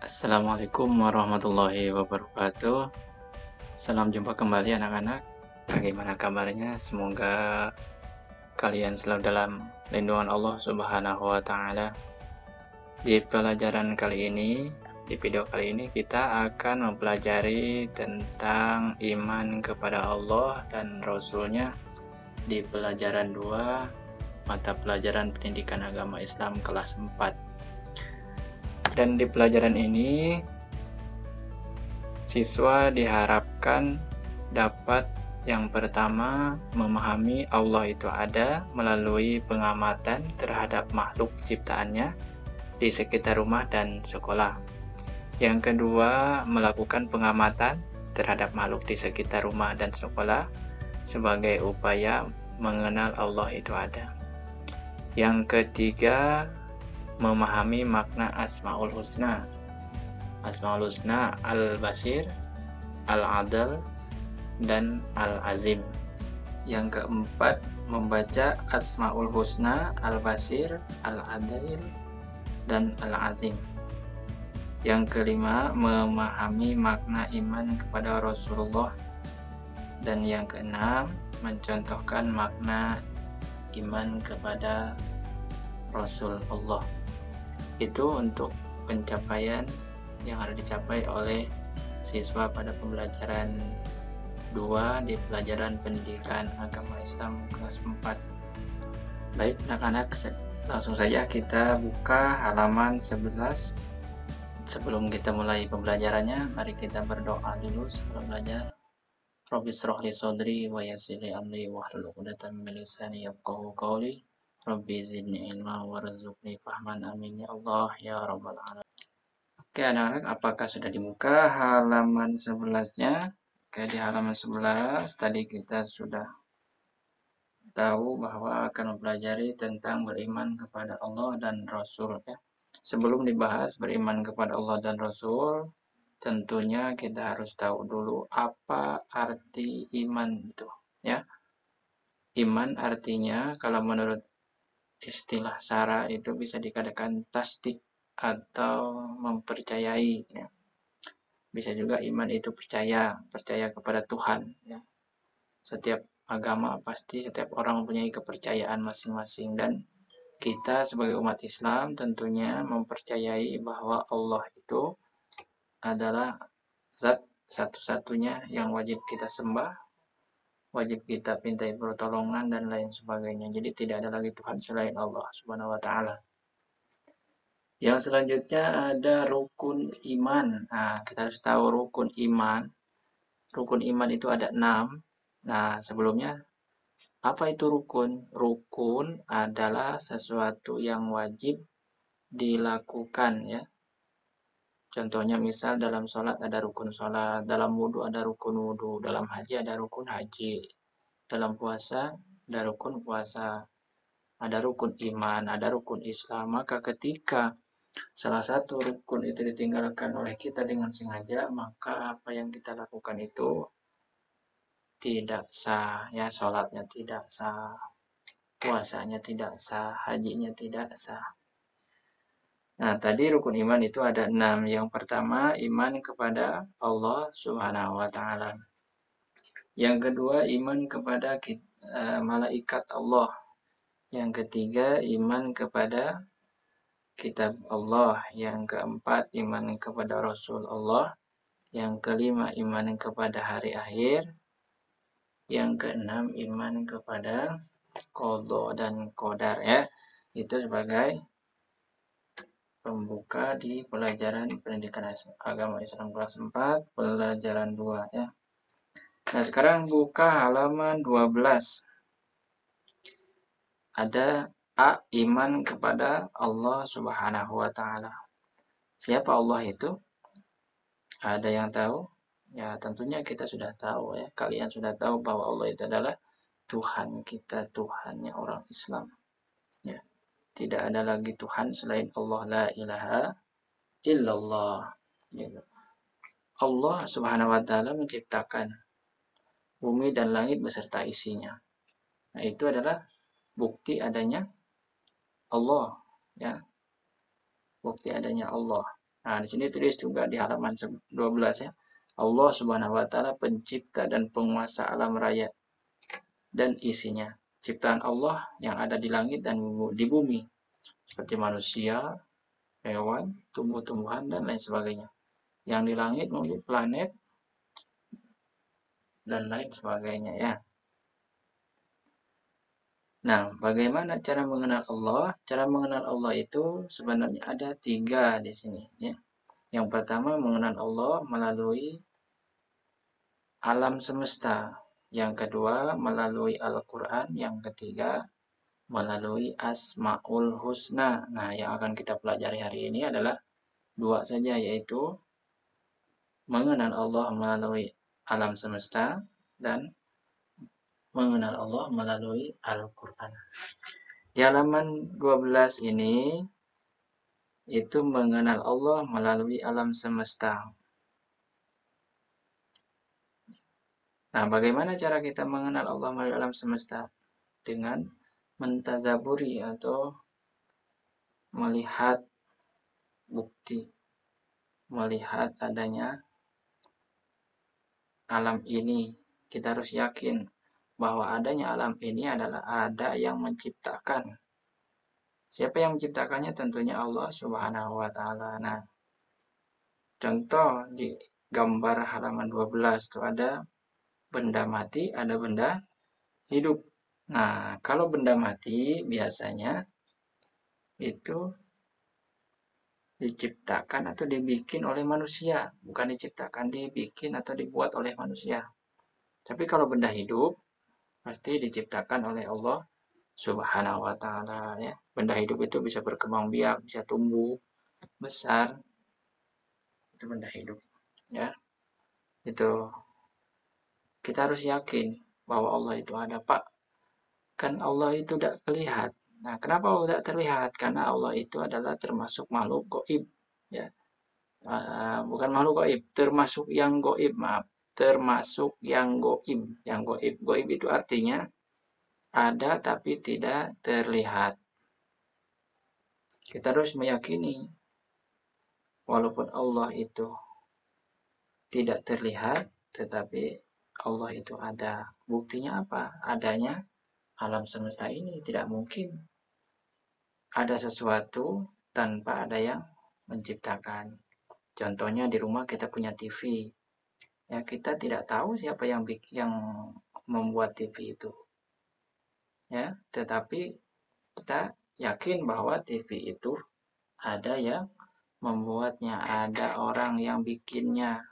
Assalamualaikum warahmatullahi wabarakatuh. Salam jumpa kembali anak-anak. Bagaimana kabarnya? Semoga kalian selalu dalam lindungan Allah Subhanahu wa taala. Di pelajaran kali ini, di video kali ini kita akan mempelajari tentang iman kepada Allah dan Rasul-Nya di pelajaran 2 mata pelajaran pendidikan agama Islam kelas 4. Dan di pelajaran ini siswa diharapkan dapat yang pertama memahami Allah itu ada melalui pengamatan terhadap makhluk ciptaannya di sekitar rumah dan sekolah. Yang kedua, melakukan pengamatan terhadap makhluk di sekitar rumah dan sekolah sebagai upaya mengenal Allah itu ada. Yang ketiga, memahami makna Asmaul Husna. Asmaul Husna Al-Basir, Al-Adl, dan Al-Azim. Yang keempat, membaca Asmaul Husna, Al-Basir, Al-Adl, dan Al-Azim. Yang kelima, memahami makna iman kepada Rasulullah. Dan yang keenam, mencontohkan makna iman kepada Rasulullah. Itu untuk pencapaian yang harus dicapai oleh siswa pada pembelajaran 2 di pelajaran pendidikan agama Islam kelas 4. Baik anak-anak, langsung saja kita buka halaman 11. Sebelum kita mulai pembelajarannya, mari kita berdoa dulu sebelum belajar. Rabbi shrah li sadri wa yassir li amri wahlul 'uqdatam min lisani yafqahu qawli. Rabbi zidni ilma warzuqni fahman, amin ya Allah ya rabbal alamin. Oke anak-anak, apakah sudah dibuka halaman 11-nya? Oke, di halaman 11 tadi kita sudah tahu bahwa akan mempelajari tentang beriman kepada Allah dan Rasul ya. Sebelum dibahas beriman kepada Allah dan Rasul, tentunya kita harus tahu dulu apa arti iman itu ya. Iman artinya kalau menurut istilah syara itu bisa dikatakan tasdik atau mempercayai ya. Bisa juga iman itu percaya kepada Tuhan ya. Setiap agama pasti setiap orang mempunyai kepercayaan masing-masing, dan kita sebagai umat Islam tentunya mempercayai bahwa Allah itu adalah zat satu-satunya yang wajib kita sembah, wajib kita pintai pertolongan dan lain sebagainya. Jadi tidak ada lagi Tuhan selain Allah Subhanahu wa taala. Yang selanjutnya ada rukun iman. Nah, kita harus tahu rukun iman. Rukun iman itu ada 6. Nah, sebelumnya apa itu rukun? Rukun adalah sesuatu yang wajib dilakukan ya. Contohnya misal dalam sholat ada rukun sholat, dalam wudhu ada rukun wudhu, dalam haji ada rukun haji, dalam puasa ada rukun puasa, ada rukun iman, ada rukun Islam. Maka ketika salah satu rukun itu ditinggalkan oleh kita dengan sengaja, maka apa yang kita lakukan itu tidak sah ya, sholatnya tidak sah, puasanya tidak sah, hajinya tidak sah. Nah, tadi rukun iman itu ada 6. Yang pertama, iman kepada Allah Subhanahu wa taala. Yang kedua, iman kepada malaikat Allah. Yang ketiga, iman kepada kitab Allah. Yang keempat, iman kepada Rasul Allah. Yang kelima, iman kepada hari akhir. Yang keenam, iman kepada qada dan qadar ya. Itu sebagai pembuka di pelajaran pendidikan agama Islam kelas 4, pelajaran 2 ya. Nah, sekarang buka halaman 12. Ada A, iman kepada Allah Subhanahu wa taala. Siapa Allah itu? Ada yang tahu? Ya, tentunya kita sudah tahu ya. Kalian sudah tahu bahwa Allah itu adalah Tuhan kita, Tuhannya orang Islam. Ya. Tidak ada lagi Tuhan selain Allah, la ilaha illallah. Gitu. Allah Subhanahu wa taala menciptakan bumi dan langit beserta isinya. Nah, itu adalah bukti adanya Allah ya. Bukti adanya Allah. Nah, di sini tulis juga di halaman 12 ya. Allah Subhanahu wa taala pencipta dan penguasa alam raya dan isinya. Ciptaan Allah yang ada di langit dan di bumi seperti manusia, hewan, tumbuh-tumbuhan dan lain sebagainya. Yang di langit mungkin planet dan lain sebagainya ya. Nah, bagaimana cara mengenal Allah? Cara mengenal Allah itu sebenarnya ada 3 di sini ya. Yang pertama mengenal Allah melalui alam semesta. Yang kedua melalui Al-Quran. Yang ketiga melalui Asmaul Husna. Nah, yang akan kita pelajari hari ini adalah 2 saja, yaitu mengenal Allah melalui alam semesta dan mengenal Allah melalui Al-Quran. Di halaman 12 ini itu mengenal Allah melalui alam semesta. Nah, bagaimana cara kita mengenal Allah melalui alam semesta? Dengan mentazaburi atau melihat bukti, melihat adanya alam ini. Kita harus yakin bahwa adanya alam ini adalah ada yang menciptakan. Siapa yang menciptakannya? Tentunya Allah Subhanahu wa taala. Nah, contoh di gambar halaman 12 itu ada benda mati, ada benda hidup. Nah, kalau benda mati biasanya itu diciptakan atau dibikin oleh manusia, bukan diciptakan, dibikin atau dibuat oleh manusia. Tapi kalau benda hidup pasti diciptakan oleh Allah Subhanahu wa taala ya. Benda hidup itu bisa berkembang biak, bisa tumbuh besar. Itu benda hidup ya. Itu kita harus yakin bahwa Allah itu ada, Pak. Kan Allah itu tidak terlihat. Nah, kenapa Allah tidak terlihat? Karena Allah itu adalah termasuk makhluk gaib ya. Bukan makhluk gaib, termasuk yang gaib, maaf. Termasuk yang gaib. Yang gaib. Gaib itu artinya ada tapi tidak terlihat. Kita harus meyakini walaupun Allah itu tidak terlihat, tetapi Allah itu ada. Buktinya apa? Adanya alam semesta ini. Tidak mungkin ada sesuatu tanpa ada yang menciptakan. Contohnya di rumah kita punya TV. Ya, kita tidak tahu siapa yang membuat TV itu. Ya, tetapi kita yakin bahwa TV itu ada yang membuatnya, ada orang yang bikinnya.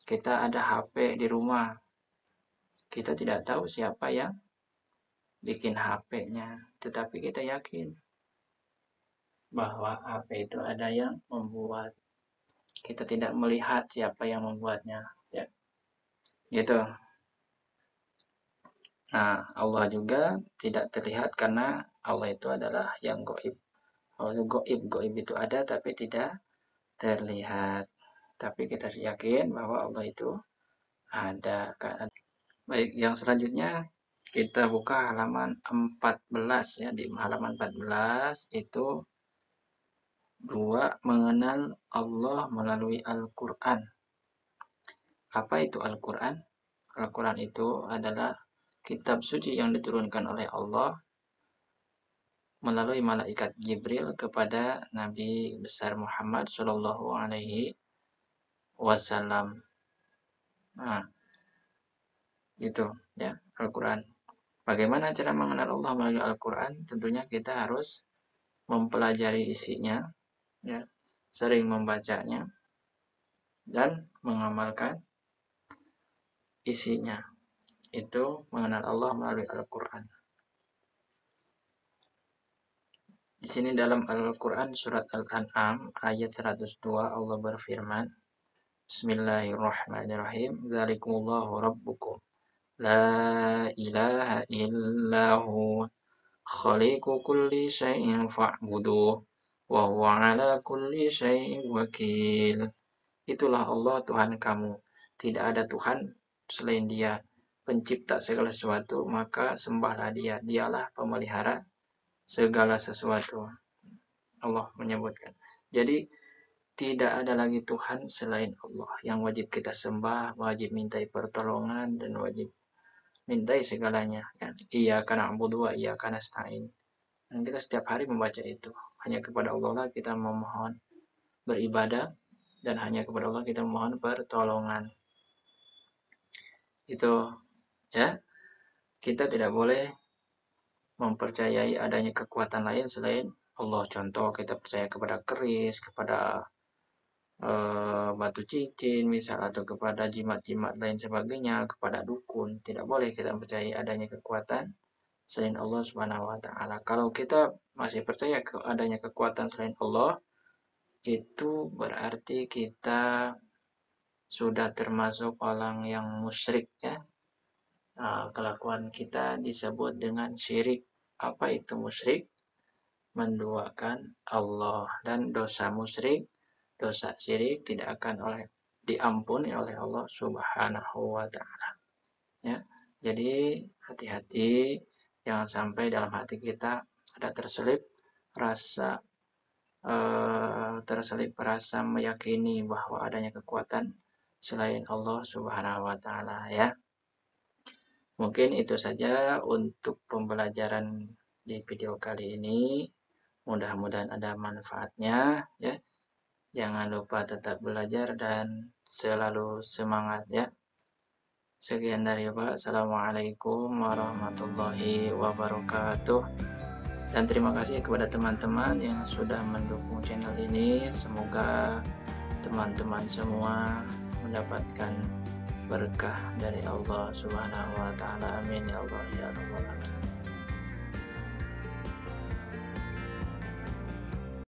Kita ada HP di rumah. Kita tidak tahu siapa yang bikin HP-nya, tetapi kita yakin bahwa HP itu ada yang membuat. Kita tidak melihat siapa yang membuatnya, ya. Gitu. Nah, Allah juga tidak terlihat karena Allah itu adalah yang gaib. Allah itu gaib, gaib itu ada tapi tidak terlihat. Tapi kita yakin bahwa Allah itu ada. Baik, yang selanjutnya kita buka halaman 14 ya. Di halaman 14 itu 2 mengenal Allah melalui Al-Quran. Apa itu Al-Quran? Al-Quran itu adalah kitab suci yang diturunkan oleh Allah melalui malaikat Jibril kepada Nabi besar Muhammad Shallallahu Alaihi Wasallam. Nah, itu ya Al-Quran. Bagaimana cara mengenal Allah melalui Al-Quran? Tentunya kita harus mempelajari isinya, ya, sering membacanya dan mengamalkan isinya. Itu mengenal Allah melalui Al-Quran. Di sini dalam Al-Quran surat Al-An'am ayat 102 Allah berfirman, Bismillahirrahmanirrahim. Dzalikumullahu rabbukum la ilaha illahu khaliqu kulli syai'in fa'buduh wa huwa ala kulli syai'in wakil. Itulah Allah Tuhan kamu. Tidak ada Tuhan selain Dia, pencipta segala sesuatu, maka sembahlah Dia. Dialah pemelihara segala sesuatu. Allah menyebutkan. Jadi tidak ada lagi Tuhan selain Allah yang wajib kita sembah, wajib mintai pertolongan, dan wajib mintai segalanya. Ya. Iyyaka na'budu wa iyyaka nasta'in. Dan kita setiap hari membaca itu. Hanya kepada Allah lah kita memohon beribadah, dan hanya kepada Allah kita memohon pertolongan. Itu ya. Kita tidak boleh mempercayai adanya kekuatan lain selain Allah. Contoh, kita percaya kepada keris, kepada batu cincin misal, atau kepada jimat-jimat lain sebagainya, kepada dukun. Tidak boleh kita percaya adanya kekuatan selain Allah Subhanahu wa taala. Kalau kita masih percaya adanya kekuatan selain Allah, itu berarti kita sudah termasuk orang yang musyrik ya. Kelakuan kita disebut dengan syirik. Apa itu musyrik? Menduakan Allah. Dan dosa musyrik, dosa syirik tidak akan diampuni oleh Allah Subhanahu wa taala. Ya. Jadi hati-hati, jangan sampai dalam hati kita ada terselip rasa meyakini bahwa adanya kekuatan selain Allah Subhanahu wa taala ya. Mungkin itu saja untuk pembelajaran di video kali ini. Mudah-mudahan ada manfaatnya ya. Jangan lupa tetap belajar dan selalu semangat ya. Sekian dari Pak. Assalamualaikum warahmatullahi wabarakatuh. Dan terima kasih kepada teman-teman yang sudah mendukung channel ini. Semoga teman-teman semua mendapatkan berkah dari Allah Subhanahu wa taala. Amin ya Allah ya rabbal alamin.